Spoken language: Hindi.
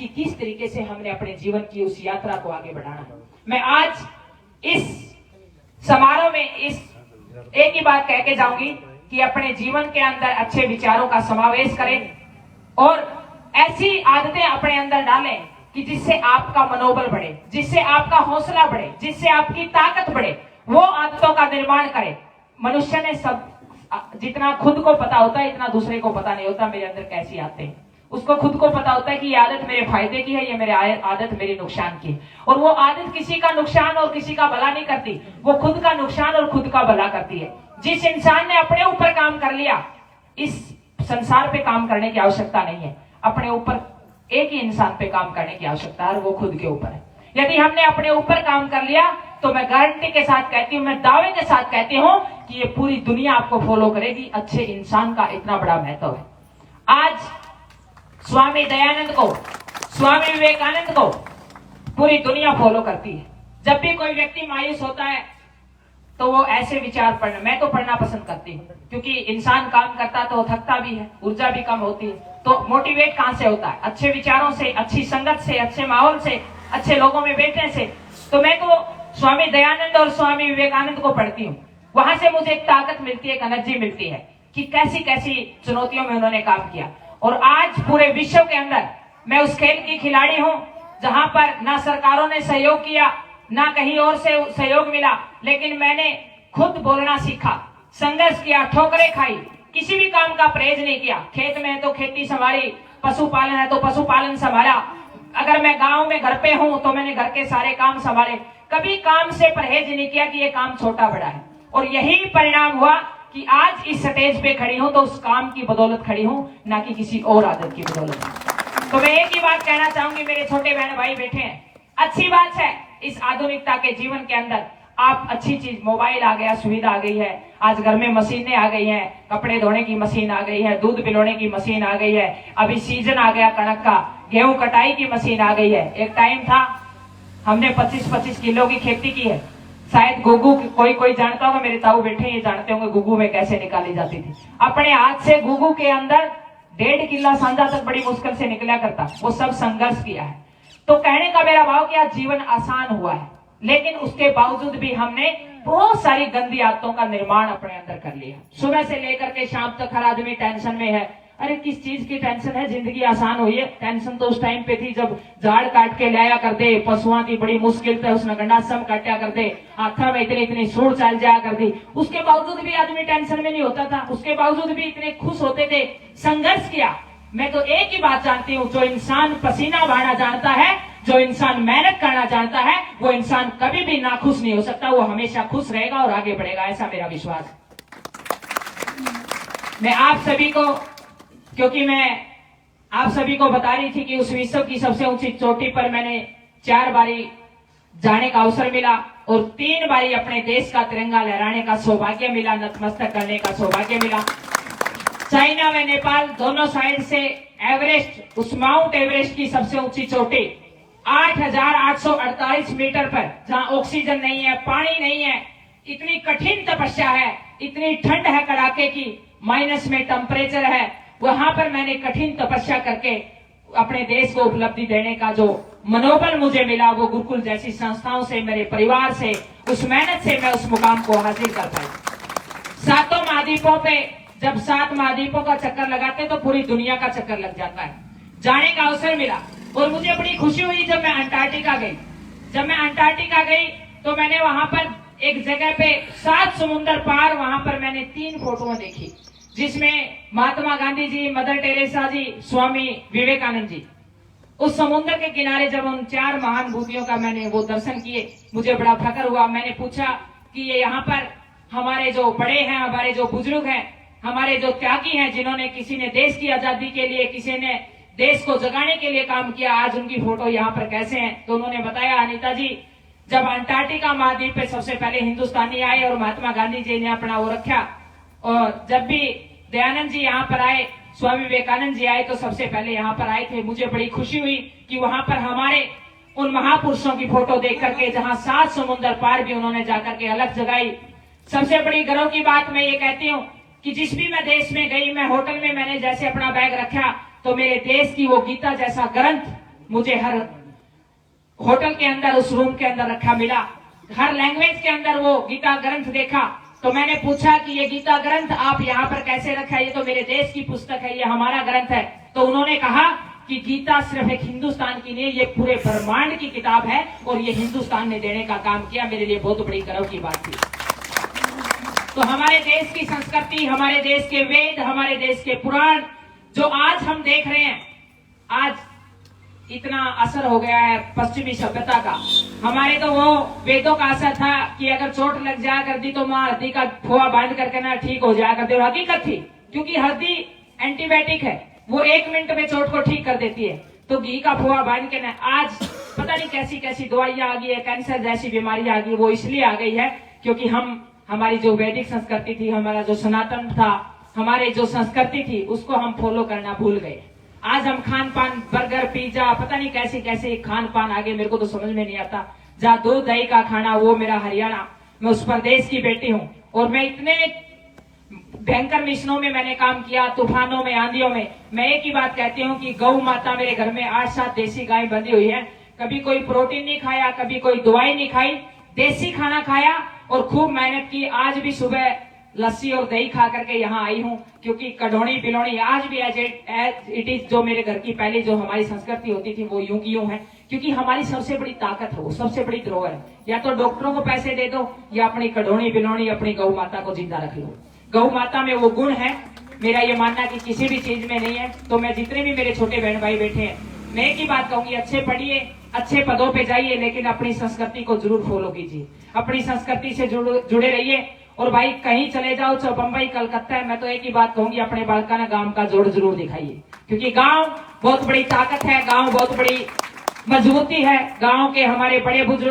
कि किस तरीके से हमने अपने जीवन की उस यात्रा को आगे बढ़ाना है। मैं आज इस समारोह में इस एक ही बात कह के जाऊंगी कि अपने जीवन के अंदर अच्छे विचारों का समावेश करें और ऐसी आदतें अपने अंदर डालें कि जिससे आपका मनोबल बढ़े, जिससे आपका हौसला बढ़े, जिससे आपकी ताकत बढ़े। वो आदतों का निर्माण करें। मनुष्य ने सब जितना खुद को पता होता है इतना दूसरे को पता नहीं होता मेरे अंदर कैसी आदतें हैं। उसको खुद को पता होता है कि ये आदत मेरे फायदे की है, ये मेरे आदत मेरे नुकसान की है। और वो आदत किसी का नुकसान और किसी का भला नहीं करती, वो खुद का नुकसान और खुद का भला करती है। जिस इंसान ने अपने ऊपर काम कर लिया, इस संसार पे काम करने की आवश्यकता नहीं है। अपने ऊपर एक ही इंसान पे काम करने की आवश्यकता है, वो खुद के ऊपर है। यदि हमने अपने ऊपर काम कर लिया तो मैं गारंटी के साथ कहती हूं, मैं दावे के साथ कहती हूं कि ये पूरी दुनिया आपको फॉलो करेगी। अच्छे इंसान का इतना बड़ा महत्व है। आज स्वामी दयानंद को, स्वामी विवेकानंद को पूरी दुनिया फॉलो करती है। जब भी कोई व्यक्ति मायूस होता है तो वो ऐसे विचार पढ़ना, मैं तो पढ़ना पसंद करती हूँ, क्योंकि इंसान काम करता तो थकता भी है, ऊर्जा भी कम होती है। तो मोटिवेट कहां से होता है? अच्छे विचारों से, अच्छी संगत से, अच्छे माहौल से, अच्छे लोगों में बैठने से। तो मैं तो स्वामी दयानंद और स्वामी विवेकानंद को पढ़ती हूँ। वहां से मुझे एक ताकत मिलती है, एक एनर्जी मिलती है कि कैसी कैसी चुनौतियों में उन्होंने काम किया। और आज पूरे विश्व के अंदर मैं उस खेल की खिलाड़ी हूं जहां पर ना सरकारों ने सहयोग किया, ना कहीं और से सहयोग मिला, लेकिन मैंने खुद बोलना सीखा, संघर्ष किया, ठोकरें खाई, किसी भी काम का परहेज नहीं किया। खेत में है तो खेती संभाली, पशुपालन है तो पशुपालन संभाला। अगर मैं गांव में घर पे हूं तो मैंने घर के सारे काम संभाले। कभी काम से परहेज नहीं किया कि ये काम छोटा बड़ा है। और यही परिणाम हुआ कि आज इस स्टेज पे खड़ी हूं तो उस काम की बदौलत खड़ी हूं, ना कि किसी और आदत की बदौलत। तो मैं एक ही बात कहना चाहूंगी, मेरे छोटे बहन भाई बैठे हैं, अच्छी बात है इस आधुनिकता के जीवन के अंदर आप अच्छी चीज, मोबाइल आ गया, सुविधा आ गई है। आज घर में मशीनें आ गई हैं, कपड़े धोने की मशीन आ गई है, दूध पिलाने की मशीन आ गई है। अभी सीजन आ गया कणक का, गेहूं कटाई की मशीन आ गई है। एक टाइम था हमने 25-25 किलो की खेती की है। शायद गुगु कोई जानता होगा, मेरे ताऊ बैठे ये जानते होंगे गुगु में कैसे निकाली जाती थी। अपने हाथ से गुगु के अंदर 1.5 किला सांझा तक बड़ी मुश्किल से निकला करता। वो सब संघर्ष किया है। तो कहने का मेरा भाव कि आज जीवन आसान हुआ है, लेकिन उसके बावजूद भी हमने बहुत सारी गंदी आदतों का निर्माण अपने अंदर कर लिया। सुबह से लेकर के शाम तक हर आदमी टेंशन में है। अरे किस चीज की टेंशन है? जिंदगी आसान हुई है। टेंशन तो उस टाइम पे थी जब झाड़ काट के लाया करते, पशुओं की बड़ी मुश्किल से उसने गंडासम काटा करते, हाथा में इतनी सूढ़ चल जाया करती। उसके बावजूद भी आदमी टेंशन में नहीं होता था, उसके बावजूद भी इतने खुश होते थे। संघर्ष किया। मैं तो एक ही बात जानती हूँ, जो इंसान पसीना बहाना जानता है, जो इंसान मेहनत करना जानता है, वो इंसान कभी भी नाखुश नहीं हो सकता। वो हमेशा खुश रहेगा और आगे बढ़ेगा, ऐसा मेरा विश्वास है। मैं आप सभी को, क्योंकि मैं आप सभी को बता रही थी कि उस विश्व की सबसे ऊंची चोटी पर मैंने 4 बारी जाने का अवसर मिला और 3 बारी अपने देश का तिरंगा लहराने का सौभाग्य मिला, नतमस्तक करने का सौभाग्य मिला। चाइना में नेपाल दोनों साइड से एवरेस्ट, उस माउंट एवरेस्ट की सबसे ऊंची चोटी 8,848 मीटर पर, जहां ऑक्सीजन नहीं है, पानी नहीं है, इतनी कठिन तपस्या है, इतनी ठंड है कड़ाके की, माइनस में टेम्परेचर है। वहां पर मैंने कठिन तपस्या करके अपने देश को उपलब्धि देने का जो मनोबल मुझे मिला, वो गुरुकुल जैसी संस्थाओं से, मेरे परिवार से, उस मेहनत से मैं उस मुकाम को हासिल कर पाई। 7 महाद्वीपों पे जब 7 महाद्वीपों का चक्कर लगाते तो पूरी दुनिया का चक्कर लग जाता है। जाने का अवसर मिला और मुझे बड़ी खुशी हुई जब मैं अंटार्कटिका गई। जब मैं अंटार्कटिका गई तो मैंने वहां पर एक जगह पे 7 समुंदर पार, वहां पर मैंने 3 फोटोएं देखी, जिसमें महात्मा गांधी जी, मदर टेरेसा जी, स्वामी विवेकानंद जी। उस समुद्र के किनारे जब उन 4 महानुभूतियों का मैंने वो दर्शन किए, मुझे बड़ा फख्र हुआ। मैंने पूछा कि ये यहाँ पर हमारे जो बड़े हैं, हमारे जो बुजुर्ग हैं, हमारे जो त्यागी हैं, जिन्होंने, किसी ने देश की आजादी के लिए, किसी ने देश को जगाने के लिए काम किया, आज उनकी फोटो यहाँ पर कैसे हैं? तो उन्होंने बताया, अनीता जी, जब अंटार्कटिका महाद्वीप पे सबसे पहले हिंदुस्तानी आए और महात्मा गांधी जी ने अपना वो रखा, और जब भी दयानंद जी यहाँ पर आए, स्वामी विवेकानंद जी आए, तो सबसे पहले यहाँ पर आए थे। मुझे बड़ी खुशी हुई कि वहां पर हमारे उन महापुरुषों की फोटो देख करके, जहां 7 समुद्र पार भी उन्होंने जाकर के अलग जगाई। सबसे बड़ी गर्व की बात मैं ये कहती हूँ कि जिस भी मैं देश में गई, मैं होटल में मैंने जैसे अपना बैग रखा तो मेरे देश की वो गीता जैसा ग्रंथ मुझे हर होटल के अंदर उस रूम के अंदर रखा मिला, हर लैंग्वेज के अंदर वो गीता ग्रंथ देखा। तो मैंने पूछा कि ये गीता ग्रंथ आप यहाँ पर कैसे रखा है, ये तो मेरे देश की पुस्तक है, ये हमारा ग्रंथ है। तो उन्होंने कहा कि गीता सिर्फ एक हिंदुस्तान की नहीं, ये पूरे ब्रह्मांड की किताब है और ये हिंदुस्तान ने देने का काम किया। मेरे लिए बहुत बड़ी गर्व की बात थी। तो हमारे देश की संस्कृति, हमारे देश के वेद, हमारे देश के पुराण जो आज हम देख रहे हैं, आज इतना असर हो गया है पश्चिमी सभ्यता का। हमारे तो वो वेदों का असर था कि अगर चोट लग जाया करती तो माँ हल्दी का खोआ बांध करके ना ठीक हो जाया करती, और हकीकत थी, क्योंकि हल्दी एंटीबायोटिक है, वो 1 मिनट में चोट को ठीक कर देती है। तो घी का खोआ बांध के ना, आज पता नहीं कैसी कैसी दवाइयां आ गई है, कैंसर जैसी बीमारियां आ गई। वो इसलिए आ गई है क्योंकि हमारी जो वैदिक संस्कृति थी, हमारा जो सनातन था, हमारे जो संस्कृति थी, उसको हम फॉलो करना भूल गए। आज हम खान पान, बर्गर, पिज्जा, पता नहीं कैसे कैसे खान पान आगे, मेरे को तो समझ में नहीं आता। जहाँ दूध दही का खाना, वो मेरा हरियाणा, मैं उस प्रदेश की बेटी हूँ। और मैं इतने भयंकर मिशनों में मैंने काम किया, तूफानों में, आंधियों में। मैं एक ही बात कहती हूँ कि गौ माता मेरे घर में 8-7 देसी गाय बंधी हुई है। कभी कोई प्रोटीन नहीं खाया, कभी कोई दवाई नहीं खाई, देसी खाना खाया और खूब मेहनत की। आज भी सुबह लस्सी और दही खा करके यहाँ आई हूँ, क्योंकि कढ़ौनी बिलौनी आज भी एज इट इज, जो मेरे घर की पहले जो हमारी संस्कृति होती थी वो यूं की यूं है। क्योंकि हमारी सबसे बड़ी ताकत है, वो सबसे बड़ी धरोहर है। या तो डॉक्टरों को पैसे दे दो, या अपनी कढ़ौनी बिलौनी, अपनी गौ माता को जिंदा रख लो। गौ माता में वो गुण है, मेरा ये मानना कि किसी भी चीज में नहीं है। तो मैं जितने भी मेरे छोटे बहन भाई बैठे हैं, मैं एक ही बात कहूंगी, अच्छे पढ़िए, अच्छे पदों पे जाइए, लेकिन अपनी संस्कृति को जरूर फॉलो कीजिए, अपनी संस्कृति से जुड़े रहिए। और भाई कहीं चले जाओ, चाहे बंबई, कलकत्ता है, मैं तो एक ही बात कहूंगी, अपने बालकाना गांव का जोड़ जरूर दिखाइए, क्योंकि गांव बहुत बड़ी ताकत है, गांव बहुत बड़ी मजबूती है। गांव के हमारे बड़े बुजुर्ग